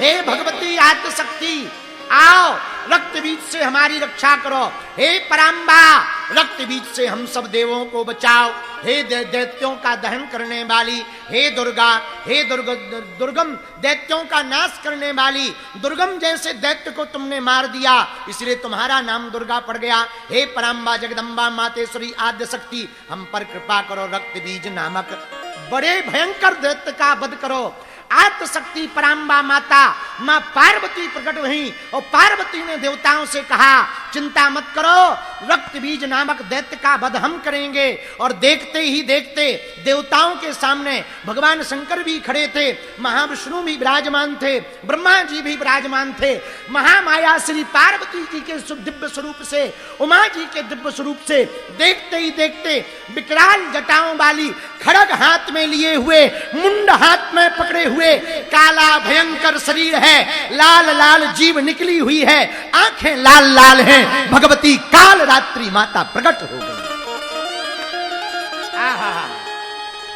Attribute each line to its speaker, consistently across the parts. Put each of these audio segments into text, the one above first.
Speaker 1: हे भगवती आद्यशक्ति आओ रक्त बीज से हमारी रक्षा करो, हे पराम्बा रक्त बीज से हम सब देवों को बचाओ, हे दैत्यों का दहन करने वाली, हे दुर्गा, हे दुर्गम दैत्यों का नाश करने वाली, दुर्गम जैसे दैत्य को तुमने मार दिया इसलिए तुम्हारा नाम दुर्गा पड़ गया। हे पराम्बा जगदम्बा मातेश्वरी आद्यशक्ति हम पर कृपा करो, रक्त बीज नामक बड़े भयंकर दैत्य का वध करो। आद्यशक्ति पराम्बा माता मां पार्वती प्रकट हुई और पार्वती ने देवताओं से कहा चिंता मत करो, रक्त बीज नामक दैत्य का वध हम करेंगे। और देखते ही देखते देवताओं के सामने भगवान शंकर भी खड़े थे, महाविष्णु भी विराजमान थे, ब्रह्मा जी भी विराजमान थे। महामाया श्री पार्वती जी के दिव्य स्वरूप से, उमा जी के दिव्य स्वरूप से देखते ही देखते विकराल जटाओं वाली, खड़ग हाथ में लिए हुए, मुंड हाथ में पकड़े हुए, काला भयंकर शरीर है, लाल लाल जीभ निकली हुई है, आंखें लाल लाल हैं, भगवती काल रात्रि माता प्रकट हो गई।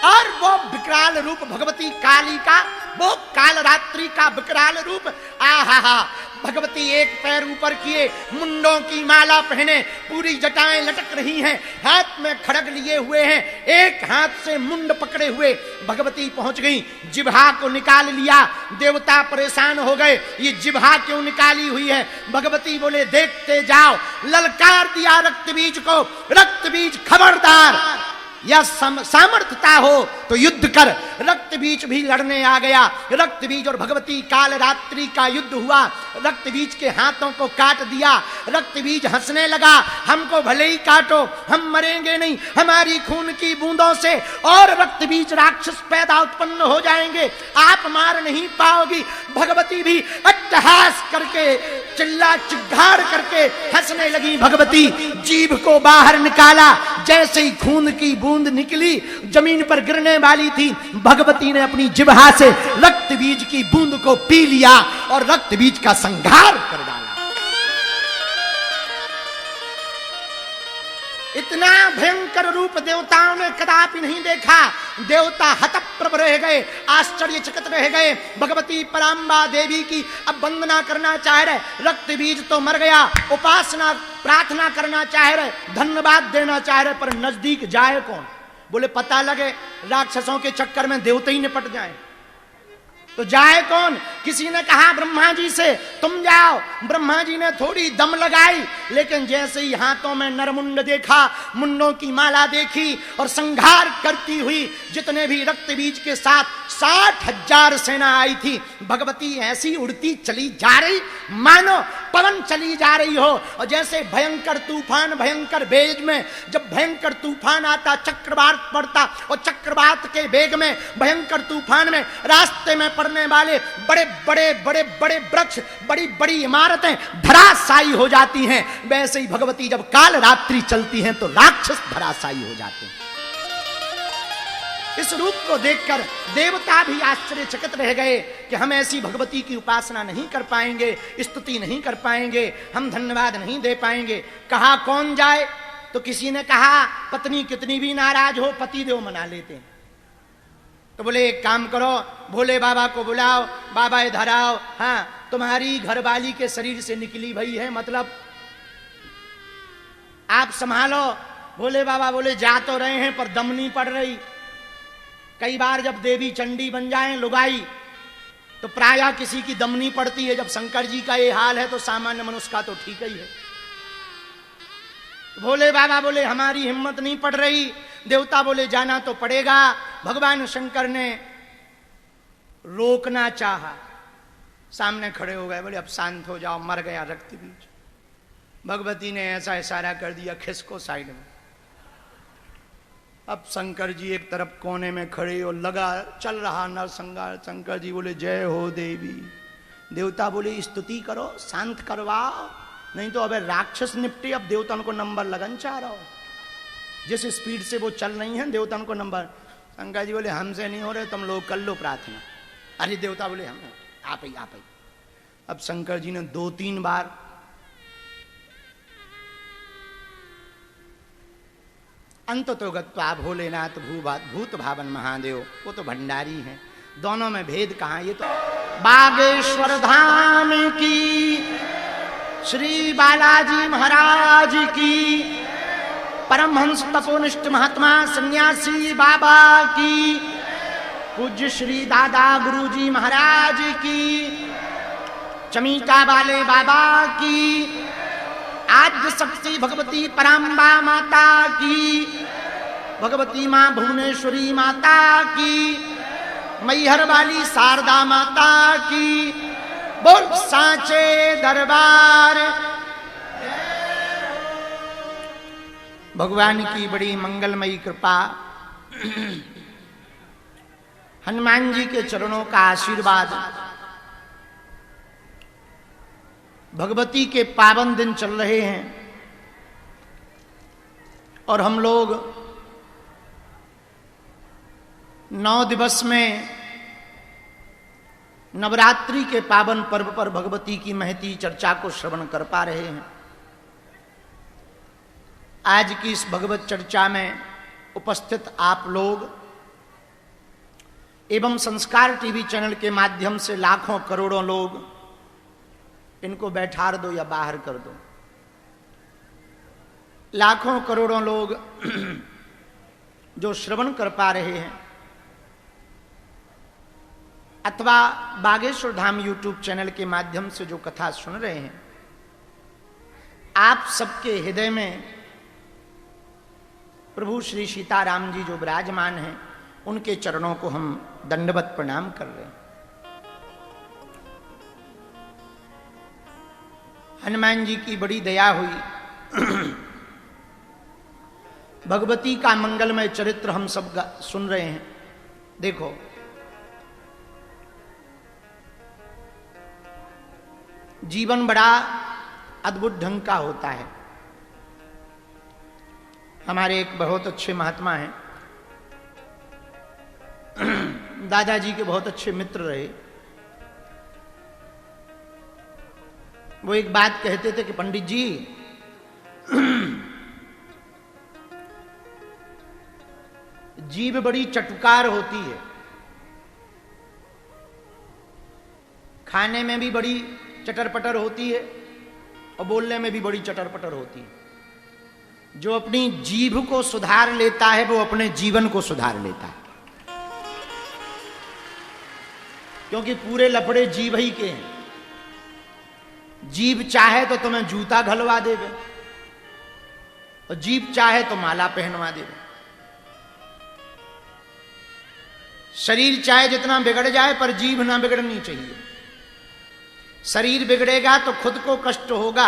Speaker 1: और वो विकराल रूप भगवती काली का, वो काल रात्रि का विकराल रूप, आहा भगवती एक पैर ऊपर किए, मुंडों की माला पहने, पूरी जटाएं लटक रही हैं, हाथ में खड़ग लिए हुए हैं, एक हाथ से मुंड पकड़े हुए भगवती पहुंच गई, जिह्वा को निकाल लिया। देवता परेशान हो गए, ये जिह्वा क्यों निकाली हुई है? भगवती बोले देखते जाओ, ललकार दिया रक्त बीज को, रक्त बीज खबरदार, या सामर्थ्यता हो तो युद्ध कर। रक्त बीज भी लड़ने आ गया, रक्त बीज और भगवती काल रात्रि का युद्ध हुआ, रक्त बीज के हाथों को काट दिया, रक्त बीज हंसने लगा, हमको भले ही काटो हम मरेंगे नहीं, हमारी खून की बूंदों से और रक्त बीज राक्षस पैदा उत्पन्न हो जाएंगे, आप मार नहीं पाओगी। भगवती भी अट्टहास करके, चिल्ला चिल्लाड़ करके हंसने लगी। भगवती जीभ को बाहर निकाला, जैसे ही खून की बूंद निकली जमीन पर गिरने वाली थी, भगवती ने अपनी जिह्वा से रक्त बीज की बूंद को पी लिया और रक्त बीज का संहार कर डाला। इतना भयंकर रूप देवताओं ने कदापि नहीं देखा। देवता हतप्रभ रह गए, आश्चर्यचकित रह गए। भगवती पराम्बा देवी की अब वंदना करना चाह रहे, रक्त बीज तो मर गया, उपासना प्रार्थना करना चाह रहे, धन्यवाद देना चाह रहे, पर नजदीक जाए कौन? बोले पता लगे राक्षसों के चक्कर में देवते ही निपट जाए तो जाए कौन? किसी ने कहा ब्रह्मा जी से तुम जाओ। ब्रह्मा जी ने थोड़ी दम लगाई, लेकिन जैसे ही हाथों में नरमुंड देखा, मुंडों की माला देखी और संहार करती हुई जितने भी रक्त बीज के साथ 60,000 सेना आई थी, भगवती ऐसी उड़ती चली जा रही मानो पवन चली जा रही हो। और जैसे भयंकर तूफान, भयंकर वेग में जब भयंकर तूफान आता, चक्रवात पड़ता, और चक्रवात के वेग में, भयंकर तूफान में रास्ते में पड़ने वाले बड़े बड़े बड़े बड़े वृक्ष, बड़ी बड़ी इमारतें धराशायी हो जाती हैं, वैसे ही भगवती जब काल रात्रि चलती हैं तो राक्षस धराशायी हो जाते हैं। इस रूप को देखकर देवता भी आश्चर्यचकित रह गए कि हम ऐसी भगवती की उपासना नहीं कर पाएंगे, स्तुति नहीं कर पाएंगे, हम धन्यवाद नहीं दे पाएंगे। कहा कौन जाए? तो किसी ने कहा पत्नी कितनी भी नाराज हो पति देव मना लेते हैं। तो बोले एक काम करो, भोले बाबा को बुलाओ, बाबा इधर आओ, हाँ तुम्हारी घरवाली के शरीर से निकली भई है, मतलब आप संभालो। भोले बाबा बोले जा तो रहे हैं पर दम नहीं पड़ रही। कई बार जब देवी चंडी बन जाए लुगाई तो प्रायः किसी की दम नहीं पड़ती है। जब शंकर जी का ये हाल है तो सामान्य मनुष्य का तो ठीक ही है। भोले बाबा बोले हमारी हिम्मत नहीं पड़ रही। देवता बोले जाना तो पड़ेगा। भगवान शंकर ने रोकना चाहा, सामने खड़े हो गए, बोले अब शांत हो जाओ, मर गया रक्त बीज। भगवती ने ऐसा इशारा कर दिया खिसको साइड में। अब शंकर जी एक तरफ कोने में खड़े और लगा चल रहा नरसंहार। शंकर जी बोले जय हो देवी। देवता बोले स्तुति करो, शांत करवाओ, नहीं तो अबे राक्षस निपटे। अब देवताओं को नंबर लगन चाह रहा हो, जिस स्पीड से वो चल रही हैं देवताओं को नंबर। शंकर जी बोले हमसे नहीं हो रहे, तुम लोग कर लो प्रार्थना। अरे देवता बोले हम आप ही। अब शंकर जी ने 2-3 बार अंत तो गत्वा भोलेनाथ भूत भावन महादेव, वो तो भंडारी हैं, दोनों में भेद कहाँ? ये तो बागेश्वर धाम की, श्री बालाजी महाराज की, परमहंस तपोनिष्ठ महात्मा सन्यासी बाबा की, पूज्य श्री दादा गुरुजी महाराज की, चमीटा वाले बाबा की, आद्य शक्ति भगवती पराम्बा माता की, भगवती मां भुवनेश्वरी माता की, मैहर वाली शारदा माता की, बोल सांचे दरबार। भगवान की बड़ी मंगलमयी कृपा, हनुमान जी के चरणों का आशीर्वाद, भगवती के पावन दिन चल रहे हैं और हम लोग 9 दिवस में नवरात्रि के पावन पर्व पर भगवती की महती चर्चा को श्रवण कर पा रहे हैं। आज की इस भगवत चर्चा में उपस्थित आप लोग एवं संस्कार टीवी चैनल के माध्यम से लाखों करोड़ों लोग, इनको बैठार दो या बाहर कर दो, लाखों करोड़ों लोग जो श्रवण कर पा रहे हैं अथवा बागेश्वर धाम यूट्यूब चैनल के माध्यम से जो कथा सुन रहे हैं, आप सबके हृदय में प्रभु श्री सीताराम जी जो विराजमान हैं, उनके चरणों को हम दंडवत प्रणाम कर रहे हैं। हनुमान जी की बड़ी दया हुई, भगवती का मंगलमय चरित्र हम सब सुन रहे हैं। देखो, जीवन बड़ा अद्भुत ढंग का होता है। हमारे एक बहुत अच्छे महात्मा हैं, दादाजी के बहुत अच्छे मित्र रहे। वो एक बात कहते थे कि पंडित जी, जीभ बड़ी चटुकार होती है, खाने में भी बड़ी चटर पटर होती है और बोलने में भी बड़ी चटर पटर होती है। जो अपनी जीभ को सुधार लेता है वो अपने जीवन को सुधार लेता है, क्योंकि पूरे लफड़े जीभ ही के हैं। जीभ चाहे तो तुम्हें जूता घलवा देवे और जीभ चाहे तो माला पहनवा देवे। शरीर चाहे जितना बिगड़ जाए पर जीभ ना बिगड़नी चाहिए। शरीर बिगड़ेगा तो खुद को कष्ट होगा,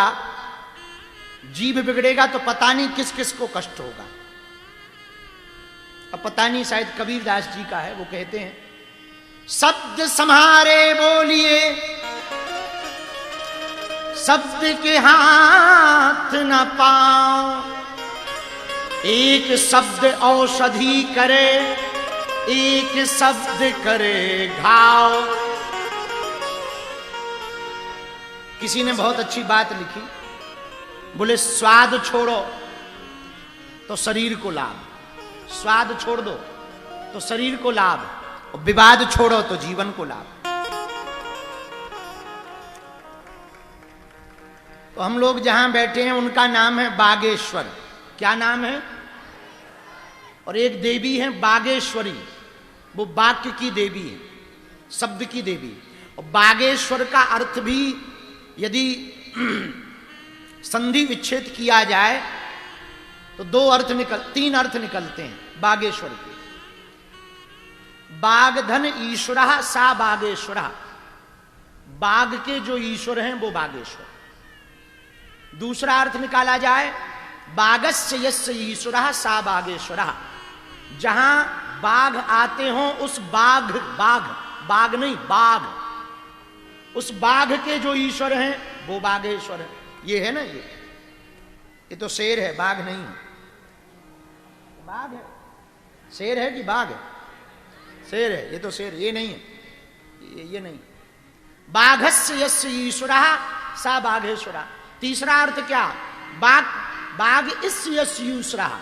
Speaker 1: जीभ बिगड़ेगा तो पता नहीं किस किस को कष्ट होगा। अब पता नहीं, शायद कबीरदास जी का है, वो कहते हैं, शब्द सम्हारे बोलिए शब्द के हाथ न पाओ, एक शब्द औषधि करे एक शब्द करे घाव। किसी ने बहुत अच्छी बात लिखी, बोले स्वाद छोड़ो तो शरीर को लाभ, स्वाद छोड़ दो तो शरीर को लाभ, और विवाद छोड़ो तो जीवन को लाभ। तो हम लोग जहां बैठे हैं उनका नाम है बागेश्वर। क्या नाम है? और एक देवी है बागेश्वरी, वो वाक्य की देवी है, शब्द की देवी। और बागेश्वर का अर्थ भी यदि संधि विच्छेद किया जाए तो तीन अर्थ निकलते हैं बागेश्वर के। बागधन ईश्वरः सा बागेश्वरः, बाग के जो ईश्वर हैं वो बागेश्वर। दूसरा अर्थ निकाला जाए, बागस्य यस्य ईश्वरः सा बागेश्वरः, जहां बाघ आते हो उस बाघ नहीं बाघ, उस बाघ के जो ईश्वर हैं वो बागेश्वर है। ये है ना, ये तो शेर है, बाघ नहीं है। बाघ है, शेर है कि बाघ है? शेर है, ये तो शेर, ये नहीं है, ये नहीं। बाघस्य यस्य ईश्वरः सा बाघेश्वरः। तीसरा अर्थ क्या? बाघ इस्य यस्य ईश्वरः,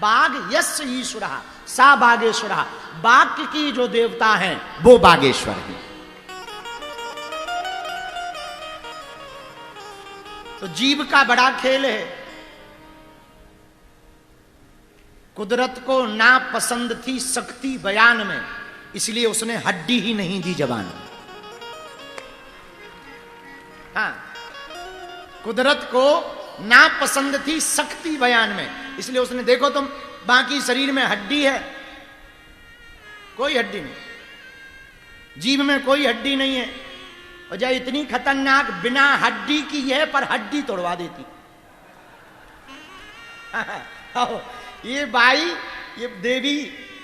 Speaker 1: बाघ यस्य ईश्वरः सा बागेश्वरः, बाघ की जो देवता हैं वो बागेश्वर है। तो जीव का बड़ा खेल है। कुदरत को ना पसंद थी सख्ती बयान में, इसलिए उसने हड्डी ही नहीं दी जबान में। हाँ, कुदरत को ना पसंद थी सख्ती बयान में, इसलिए उसने, देखो तुम बाकी शरीर में हड्डी है, कोई हड्डी नहीं, जीव में कोई हड्डी नहीं है। और जब इतनी खतरनाक बिना हड्डी की है पर हड्डी तोड़वा देती। ये बाई, ये देवी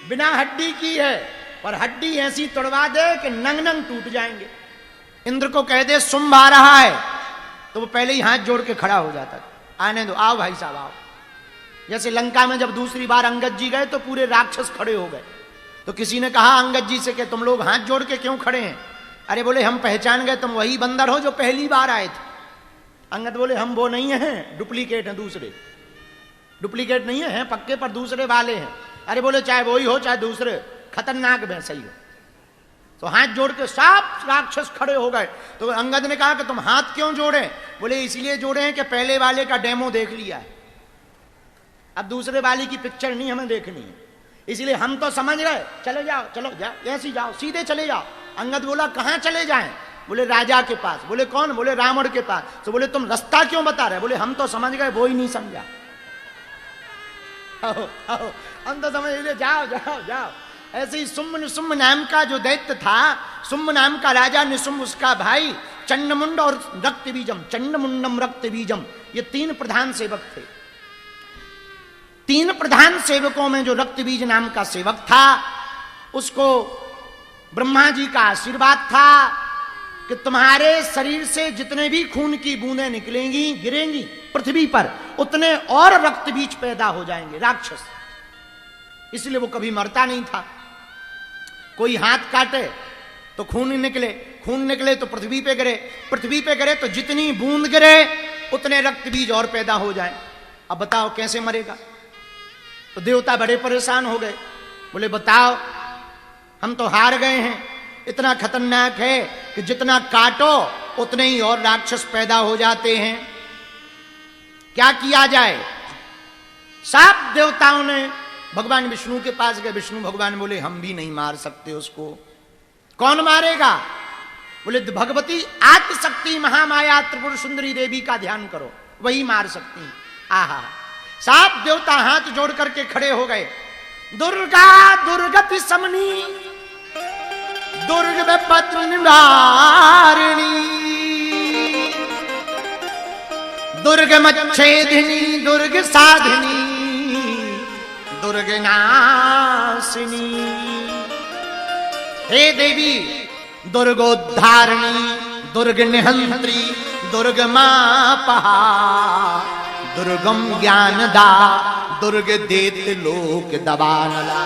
Speaker 1: बिना हड्डी की है पर हड्डी ऐसी तोड़वा दे कि नंग नंग टूट जाएंगे। इंद्र को कह दे शुंभ आ रहा है तो वो पहले ही हाथ जोड़ के खड़ा हो जाता, आने दो, आओ भाई साहब आओ। जैसे लंका में जब दूसरी बार अंगद जी गए तो पूरे राक्षस खड़े हो गए, तो किसी ने कहा अंगद जी से कि तुम लोग हाथ जोड़ के क्यों खड़े हैं? अरे बोले हम पहचान गए, तुम वही बंदर हो जो पहली बार आए थे। अंगद बोले हम वो नहीं हैं, डुप्लीकेट हैं, दूसरे डुप्लीकेट नहीं है, पक्के पर दूसरे वाले हैं। अरे बोले चाहे वही हो चाहे दूसरे, खतरनाक में सही हो। तो हाथ जोड़ के सब राक्षस खड़े हो गए। तो अंगद ने कहा कि तुम हाथ क्यों जोड़े? बोले इसलिए जोड़े हैं कि पहले वाले का डेमो देख लिया है, अब दूसरे वाले की पिक्चर नहीं हमें देखनी है, इसलिए हम तो समझ गए, चले जाओ, चलो जाओ, ऐसे जाओ, सीधे चले जाओ। अंगद बोला कहां चले जाएं? बोले राजा के पास। बोले कौन? बोले रावण के पास। तो बोले तुम रास्ता क्यों बता रहे? बोले हम तो समझ गए, वो ही नहीं समझा। हम तो समझ लिए, जाओ जाओ जाओ। ऐसे ही शुंभ नाम का जो दैत्य था, शुंभ नाम का राजा निशुंभ, उसका भाई चंडमुंड और रक्त बीजम, चंडमुंडम रक्त बीजम, ये तीन प्रधान सेवक थे। तीन प्रधान सेवकों में जो रक्त बीज नाम का सेवक था, उसको ब्रह्मा जी का आशीर्वाद था कि तुम्हारे शरीर से जितने भी खून की बूंदें निकलेंगी, गिरेंगी पृथ्वी पर, उतने और रक्त बीज पैदा हो जाएंगे राक्षस। इसलिए वो कभी मरता नहीं था। कोई हाथ काटे तो खून निकले, खून निकले तो पृथ्वी पे गिरे, पृथ्वी पे गिरे तो जितनी बूंद गिरे उतने रक्त बीज और पैदा हो जाए। अब बताओ कैसे मरेगा? तो देवता बड़े परेशान हो गए, बोले बताओ हम तो हार गए हैं, इतना खतरनाक है कि जितना काटो उतने ही और राक्षस पैदा हो जाते हैं, क्या किया जाए? सब देवताओं ने भगवान विष्णु के पास गए। विष्णु भगवान बोले हम भी नहीं मार सकते उसको। कौन मारेगा? बोले भगवती आदिशक्ति महामाया त्रिपुर सुंदरी देवी का ध्यान करो, वही मार सकती। आहा, सात देवता हाथ जोड़ करके खड़े हो गए। दुर्गा दुर्गति समनी, दुर्ग विपत्र निवारिणी, दुर्ग मच्छेदिनी, दुर्ग साधिनी, दुर्ग नाशिनी। हे देवी दुर्गोद्धारिणी, दुर्ग निहंत्री, दुर्ग मापहा, दुर्गम ज्ञानदा, दुर्ग देत लोक दबानला।